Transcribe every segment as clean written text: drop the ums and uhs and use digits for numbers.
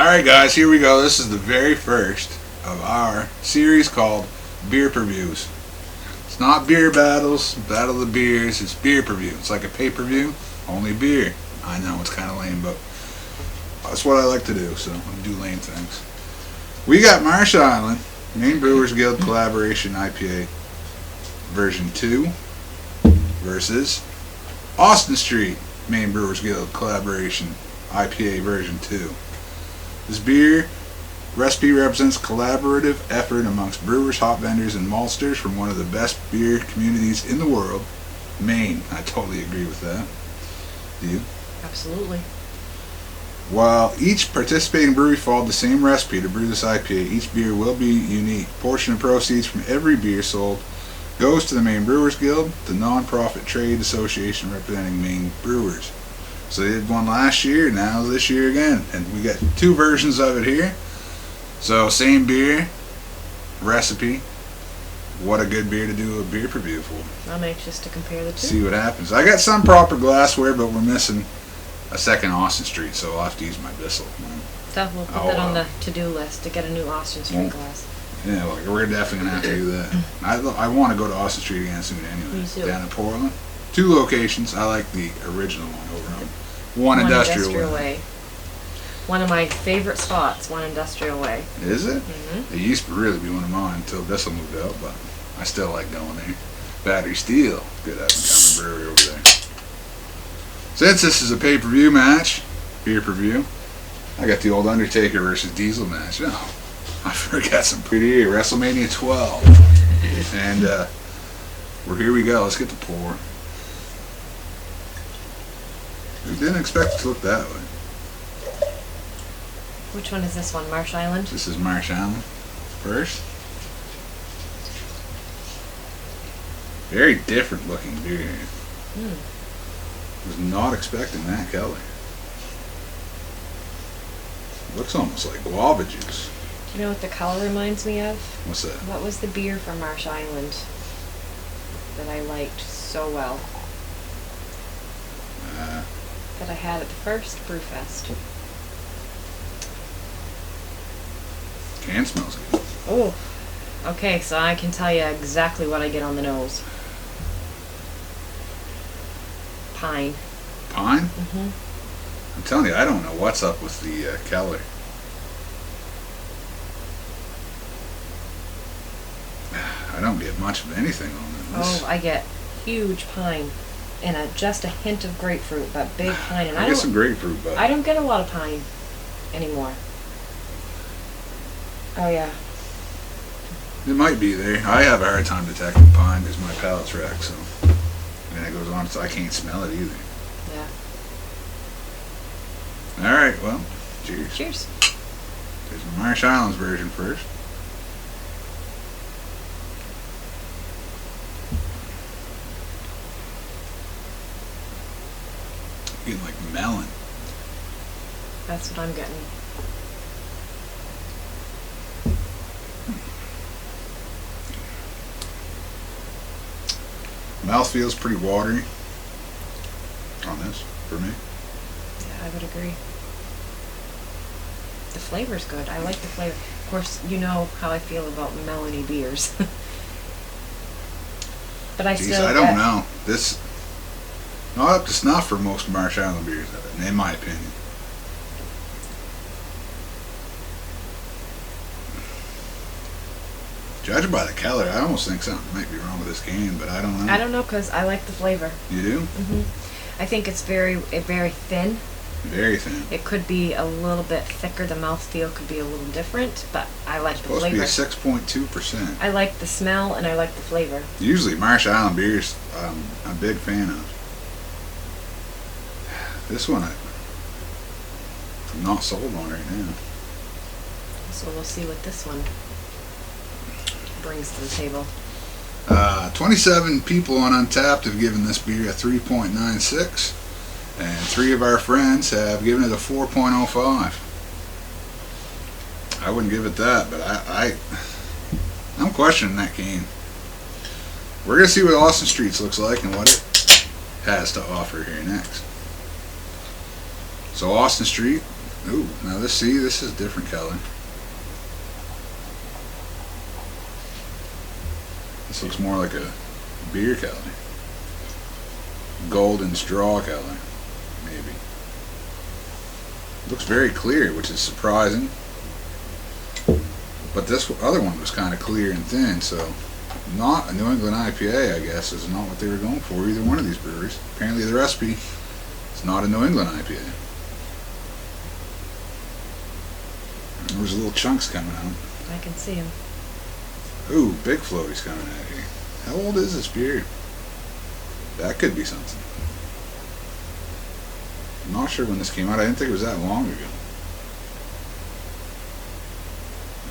Alright guys, here we go. This is the very first of our series called BeerPerViews. It's not beer battles, battle of the beers, it's BeerPerView. It's like a pay-per-view, only beer. I know, it's kind of lame, but that's what I like to do, so I do lame things. We got Marsh Island, Maine Brewers Guild Collaboration IPA version 2 versus Austin Street Maine Brewers Guild Collaboration IPA version 2. This beer recipe represents collaborative effort amongst brewers, hop vendors, and maltsters from one of the best beer communities in the world, Maine. I totally agree with that. Do you? Absolutely. While each participating brewery followed the same recipe to brew this IPA, each beer will be unique. A portion of proceeds from every beer sold goes to the Maine Brewers Guild, the non-profit trade association representing Maine brewers. So they did one last year, now this year again. And we got two versions of it here. So same beer, recipe. What a good beer to do a beer preview for. I'm anxious to compare the two. See what happens. I got some proper glassware, but we're missing a second Austin Street, so I'll have to use my Bissell. So we'll put that on the to-do list to get a new Austin Street glass. Yeah, well, we're definitely going to have to do that. I want to go to Austin Street again soon anyway. Me too. Down in Portland. 2 locations. I like the original one over on One Industrial Way. One of my favorite spots, One Industrial Way. Is it? Mm-hmm. It used to really be one of mine until Bissell moved out, but I still like going there. Battery Steel. Good up-and-coming brewery over there. Since this is a pay-per-view match, BeerPerView, I got the old Undertaker versus Diesel match. Oh, I forgot some pretty here. WrestleMania 12. And here we go. Let's get the pour. We didn't expect it to look that way. Which one is this one? Marsh Island? This is Marsh Island first. Very different looking beer. Was not expecting that color. Looks almost like guava juice. Do you know what the color reminds me of? What's that? What was the beer from Marsh Island that I liked so well? That I had at the first Brewfest. Can smells good. Oh, okay, so I can tell you exactly what I get on the nose. Pine. Pine? Mm-hmm. I'm telling you, I don't know what's up with the color. I don't get much of anything on this. Oh, I get huge pine and just a hint of grapefruit, but big pine. And I get some grapefruit, but I don't get a lot of pine anymore. Oh yeah. it might be there. I have a hard time detecting pine because my palate's wrecked, so and it goes on, so I can't smell it either. Yeah. Alright, well, cheers. Cheers. There's the Marsh Islands version first. Getting like melon. That's what I'm getting. Mouth feels pretty watery on this for me. Yeah, I would agree. The flavor's good. I like the flavor. Of course, you know how I feel about melony beers. But I don't know. This not up to snuff for most Marsh Island beers, in my opinion. Judging by the color, I almost think something might be wrong with this can, but I don't know. I don't know, because I like the flavor. You do? Mm-hmm. I think it's very thin. Very thin. It could be a little bit thicker. The mouthfeel could be a little different, but I like the flavor. It's supposed to be a 6.2%. I like the smell and I like the flavor. Usually Marsh Island beers, I'm a big fan of. This one, I'm not sold on right now. So we'll see what this one brings to the table. 27 people on Untapped have given this beer a 3.96, and 3 of our friends have given it a 4.05. I wouldn't give it that, but I'm questioning that can. We're going to see what Austin Streets looks like and what it has to offer here next. So Austin Street, Ooh, now this is a different color. This looks more like a beer color. Golden straw color, maybe. Looks very clear, which is surprising. But this other one was kind of clear and thin, so not a New England IPA, I guess, is not what they were going for, either one of these breweries. Apparently the recipe is not a New England IPA. There's little chunks coming out. I can see them. Ooh, big floaties coming out here. How old is this beer? That could be something. I'm not sure when this came out. I didn't think it was that long ago.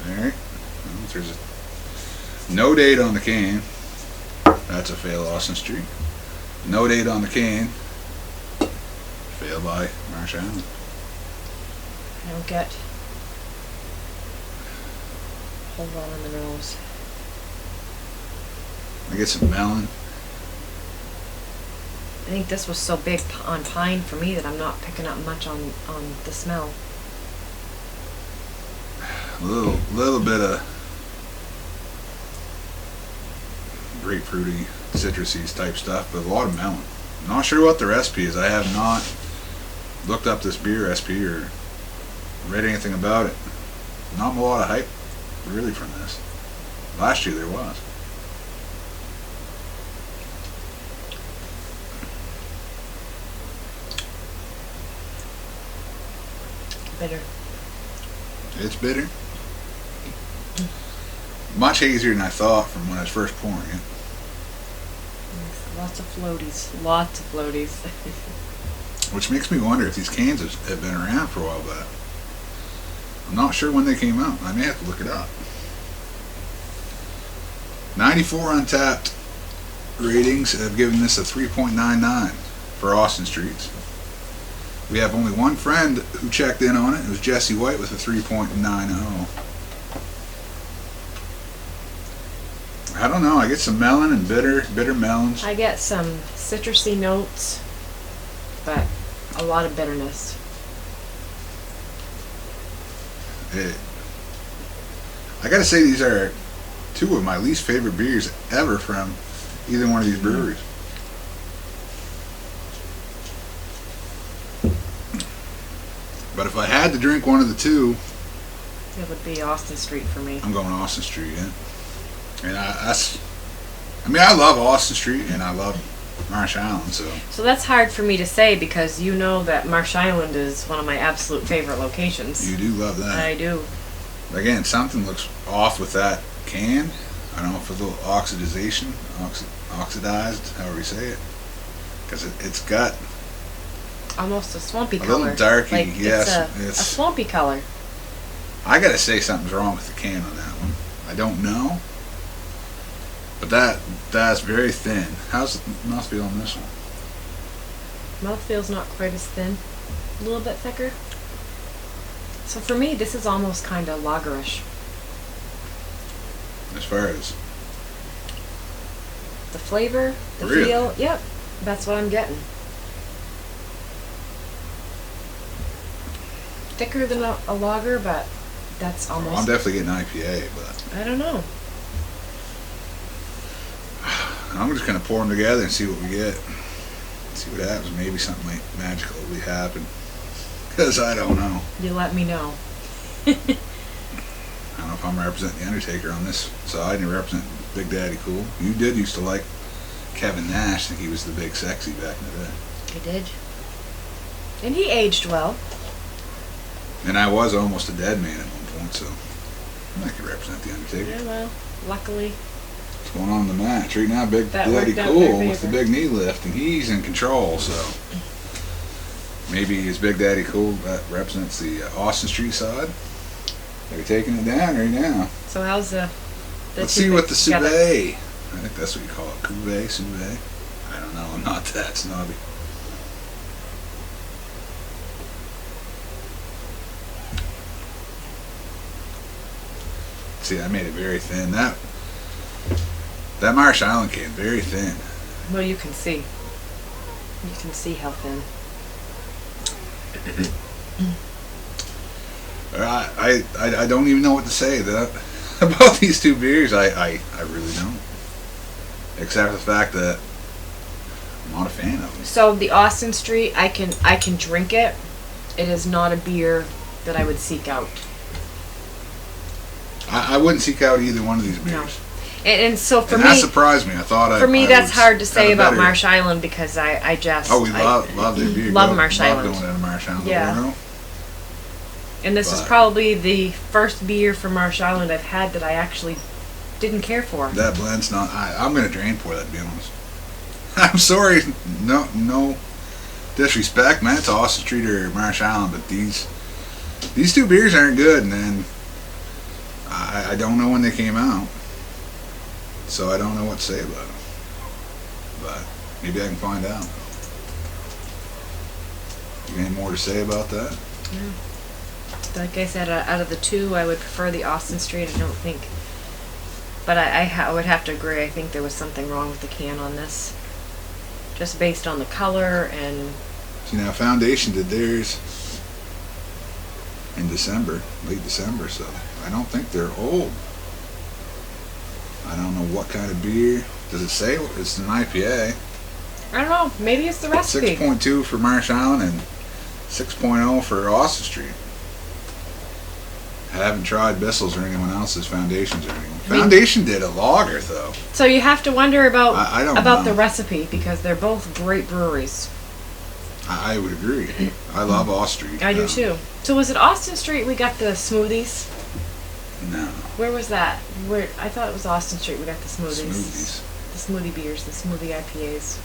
Alright. Well, there's a no date on the can. That's a fail, Austin Street. No date on the can. Fail by Marsh Island. I don't get a whole lot on the nose. I get some melon. I think this was so big on pine for me that I'm not picking up much on the smell. A little bit of grapefruity, citrusy type stuff, but a lot of melon. I'm not sure what the recipe is. I have not looked up this beer recipe or read anything about it. Not a lot of hype really from this. Last year there was. Bitter. It's bitter. Much hazier than I thought from when I was first pouring it. Lots of floaties. Lots of floaties. Which makes me wonder if these cans have been around for a while, but I'm not sure when they came out. I may have to look it up. 94 Untapped ratings have given this a 3.99 for Austin Streets. We have only one friend who checked in on it. It was Jesse White with a 3.90. I don't know. I get some melon and bitter melons. I get some citrusy notes, but a lot of bitterness. I gotta say, these are two of my least favorite beers ever from either one of these breweries. But if I had to drink one of the two, It would be Austin Street for me. I'm going Austin Street, yeah. And I love Austin Street and I love Marsh Island, So that's hard for me to say because you know that Marsh Island is one of my absolute favorite locations. you do love that. I do. Again, something looks off with that can. I don't know if it's a little oxidized, however you say it. Because it's got Almost a swampy a color. little darky, like yes. It's a swampy color. I gotta say something's wrong with the can on that one. I don't know. But that's very thin. How's the mouthfeel on this one? Mouthfeel's not quite as thin. A little bit thicker. So for me, this is almost kind of lagerish. As far as The flavor, the Really? feel, yep, that's what I'm getting. Thicker than a lager, but that's I'm almost, definitely getting IPA, but I don't know. I'm just gonna pour them together and see what we get. See what happens. Maybe something like magical will happen. Because I don't know. You let me know. I don't know if I'm representing the Undertaker on this side and representing Big Daddy Cool. You did used to like Kevin Nash. I think he was the big sexy back in the day. I did. And he aged well. And I was almost a dead man at one point, so I could represent the Undertaker. Yeah, well, luckily. What's going on in the match right now? Big That Daddy worked out Cool in their with the favor. big knee lift, and he's in control. So maybe his Big Daddy Cool that represents the Austin Street side. They're taking it down right now. So how's the Let's two see what the mixed together? Cuvée. I think that's what you call it. Cuvée. I don't know. I'm not that snobby. See, I made it very thin. That Marsh Island can very thin. Well, you can see. You can see how thin. I don't even know what to say about these two beers. I really don't. Except for the fact that I'm not a fan of them. So the Austin Street, I can drink it. It is not a beer that I would seek out. I wouldn't seek out either one of these beers. No. And so for me, that surprised me. I thought for me that's hard to say about better. Marsh Island because I just we love their beer. Love Marsh Island. Love going to Marsh Island. Yeah. And this is probably the first beer from Marsh Island I've had that I actually didn't care for. That blend's not. I'm gonna drain pour that, to be honest. I'm sorry. No disrespect, man, to Austin Street or Marsh Island, but these two beers aren't good, and then I don't know when they came out. So I don't know what to say about them. But maybe I can find out. You got any more to say about that? Yeah. Like I said, out of the two, I would prefer the Austin Street. I don't think. But I would have to agree. I think there was something wrong with the can on this. Just based on the color and... See, now Foundation did theirs in December, late December, so I don't think they're old. I don't know what kind of beer. Does it say it's an IPA? I don't know. Maybe it's the recipe. 6.2 for Marsh Island and 6.0 for Austin Street. I haven't tried Bissell's or anyone else's Foundations or anything. Foundation did a lager, though. So you have to wonder about I don't about know. the recipe because they're both great breweries. I would agree. I love Austin Street. I do too. So was it Austin Street we got the smoothies? No. Where was that? Where I thought it was Austin Street we got the smoothies. Smoothies. The smoothie beers, the smoothie IPAs.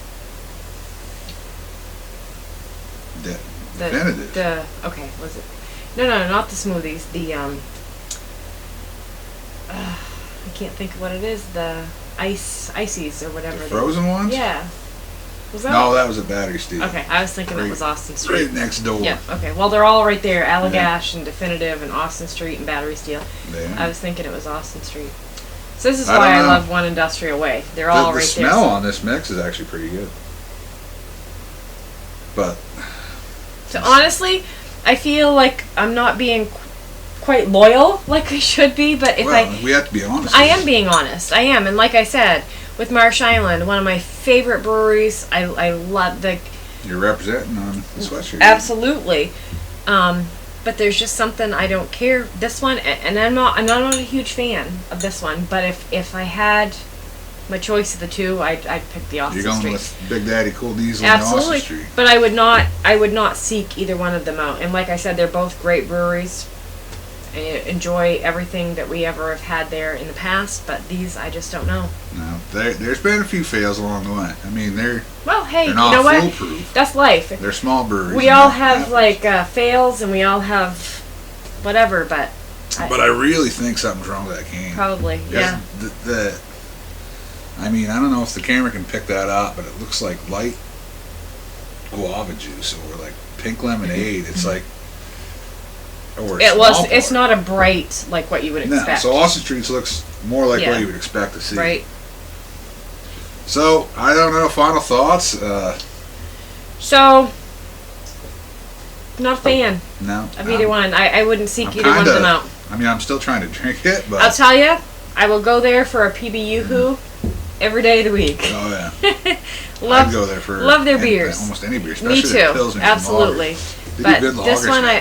Definitive. Okay, was it? No, not the smoothies. The I can't think of what it is. The ices or whatever. The frozen ones? Yeah. Was that? No, that was a Battery Steel. Okay, I was thinking it was Austin Street. Right next door. Yeah. Okay. Well, they're all right there: Allagash and Definitive and Austin Street and Battery Steel. Yeah. I was thinking it was Austin Street. So this is why I love One Industrial Way. They're all right there. The smell on this mix is actually pretty good. But. So honestly, I feel like I'm not being quite loyal like I should be, but if we have to be honest. I am being honest. I am, and like I said, with Marsh Island, one of my favorite breweries. I love the. You're representing on the sweatshirt. Absolutely, but there's just something I don't care. This one, and I'm not a huge fan of this one. But if I had my choice of the two, I'd pick the Austin Street. You're going with Big Daddy Cool Diesel Absolutely. and Austin Street. But I would not seek either one of them out. And like I said, they're both great breweries. I enjoy everything that we ever have had there in the past, but these I just don't know. No, there's been a few fails along the way. I mean, they're hey, not you know what? foolproof. That's life. They're small breweries. We all have fails, and we all have whatever, but I really think something's wrong with that can. Probably, yeah. I mean, I don't know if the camera can pick that up, but it looks like light guava juice or like pink lemonade. It's like. It's not a bright like what you would expect. No, so Austin Street looks more like what you would expect to see. Right. So I don't know. Final thoughts. So, not a fan. No. Of either one. I wouldn't seek either one of them out. I mean, I'm still trying to drink it, but I'll tell you, I will go there for a PB every day of the week. Oh yeah. I'd go there for love their beers. Almost any beer. Me too. Absolutely. But this one, I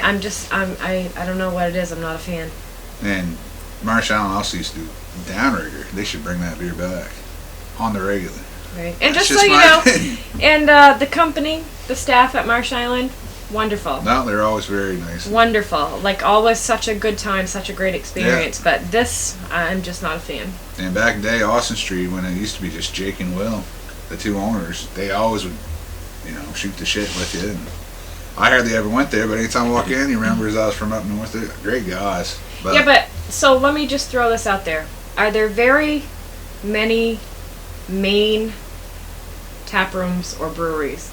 don't know what it is. I'm not a fan. And Marsh Island also used to do Downrigger. They should bring that beer back on the regular. Right. And just so you know, and the company, the staff at Marsh Island, wonderful. No, they're always very nice. Wonderful. Like always such a good time, such a great experience. Yeah. But this, I'm just not a fan. And back in the day, Austin Street, when it used to be just Jake and Will, the two owners, they always would, shoot the shit with you. And I hardly ever went there, but anytime I walk in, he remembers I was from up north. They're great guys. But so let me just throw this out there. Are there very many Maine tap rooms or breweries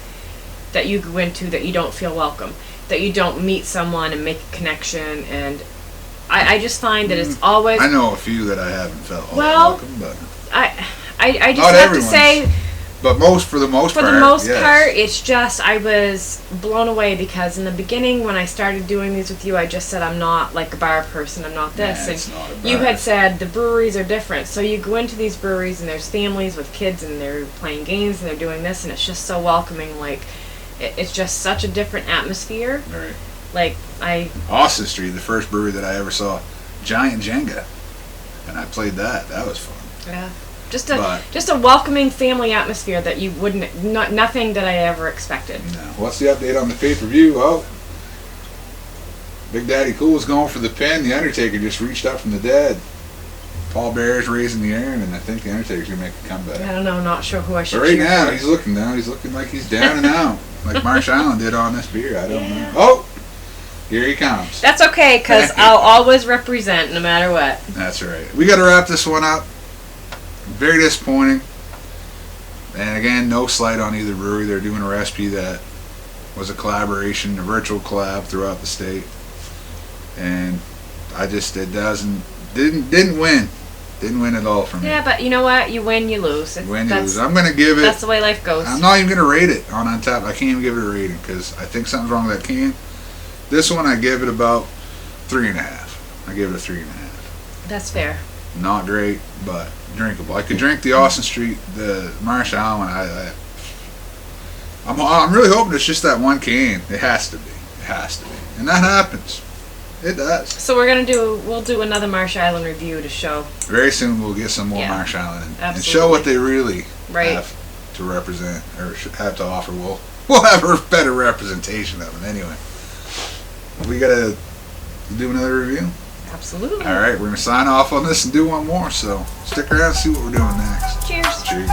that you go into that you don't feel welcome, that you don't meet someone and make a connection? And I just find that it's always... I know a few that I haven't felt welcome, but... I just have to say, But for the most part, it's just I was blown away because in the beginning when I started doing these with you, I just said I'm not like a bar person. I'm not this. Yeah, it's not a bar. You had said the breweries are different. So you go into these breweries and there's families with kids and they're playing games and they're doing this and it's just so welcoming. Like it's just such a different atmosphere. Right. Like Austin Street, the first brewery that I ever saw, Giant Jenga, and I played that. That was fun. Yeah. Just a welcoming family atmosphere that you wouldn't, nothing that I ever expected. No. What's the update on the pay-per-view? Oh, Big Daddy Cool's going for the pin. The Undertaker just reached up from the dead. Paul Bearer's raising the iron, and I think the Undertaker's going to make a comeback. I don't know, not sure who I should But right now, for. he's looking like he's down and out, like Marsh Island did on this beer. I don't know. Oh, here he comes. That's okay, because I'll always represent no matter what. That's right. We got to wrap this one up. Very disappointing. And again, no slight on either brewery. They're doing a recipe that was a collaboration, a virtual collab throughout the state. And didn't win. Didn't win at all for me. Yeah, but you know what? You win, you lose. You lose. I'm going to give it... That's the way life goes. I'm not even going to rate it on Untappd. I can't even give it a rating because I think something's wrong with that can. This one, I give it about 3.5. I give it a 3.5. That's fair. Not great, but drinkable. I could drink the Austin Street, the Marsh Island one. I'm really hoping it's just that one can. It has to be. It has to be. And that happens. It does. So we'll do another Marsh Island review to show. Very soon we'll get some more Marsh Island and Absolutely. show what they really have to represent or have to offer. We'll have a better representation of it anyway. We gotta do another review. Absolutely. All right, we're gonna sign off on this and do one more. So stick around and see what we're doing next. Cheers. Cheers.